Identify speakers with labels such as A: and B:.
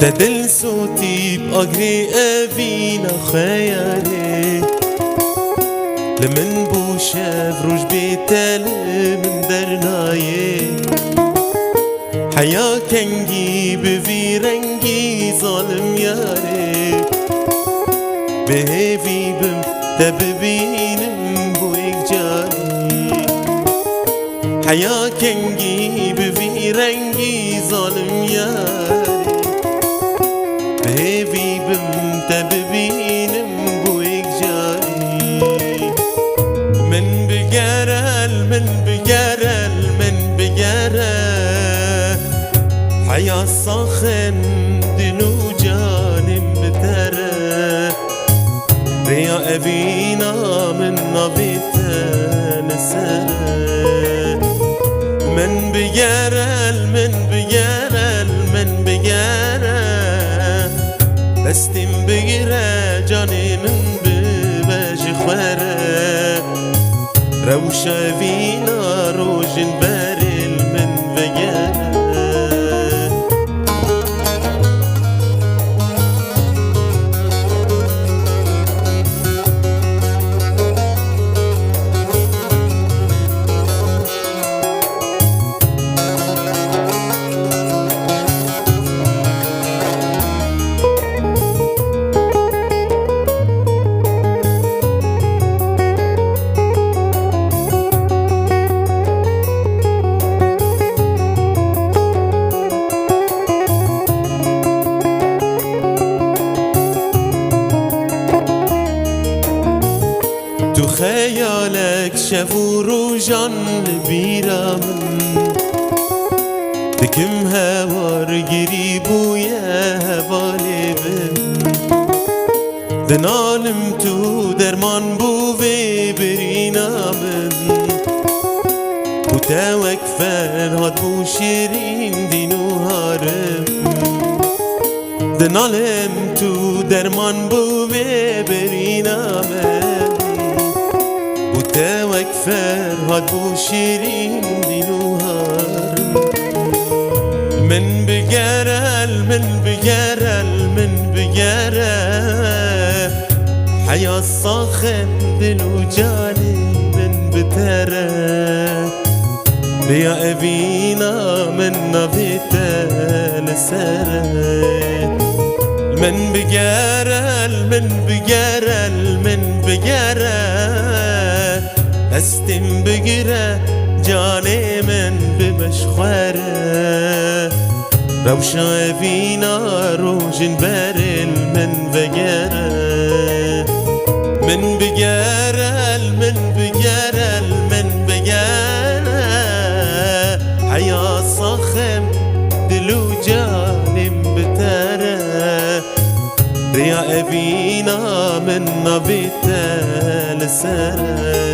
A: تدل صوتي بأجري أبينا خيالي لمن بوشاف روش بيتال من درناي حيا كنجي بفي رنجي ظالم ياري بهيفي بم تببينم بويك جاري حيا كنجي بفي رنجي ظالم ياري بهيفي بم تببينم بويك جاري من بجرل من بجرل من بجرل حيا صاخن دلو جانم بترى ريا أبينا من نبيتا نسرى من بجرل من بجرل من بجرل بستم بجرى جاني من بباش خوارة روشة فينا روج البارل من بجرل تو خیالك شفو روجان بیرامن دکم هوار گریب و یه هوالی بن دنالم تو درمان بو وی برینامن بو تاوک فرهاد بو شیرین دینو هارم دنالم تو درمان بو وی برینامن تاوك فرهاد بو شيرين دي نهار من بجرل من بجرل من بجرل حيا الصاخن دلو جاني من بترى بيا أبينا من نبيتا لسرى من بجرل من بجرل من بجرل استم بگیره جاني من بمشخوره روشا فينا روجن برل من بگره من بگرل من بگرل من بگره حيا صاخم دلو جانم بتره ريا أبينا من نبيتا لسره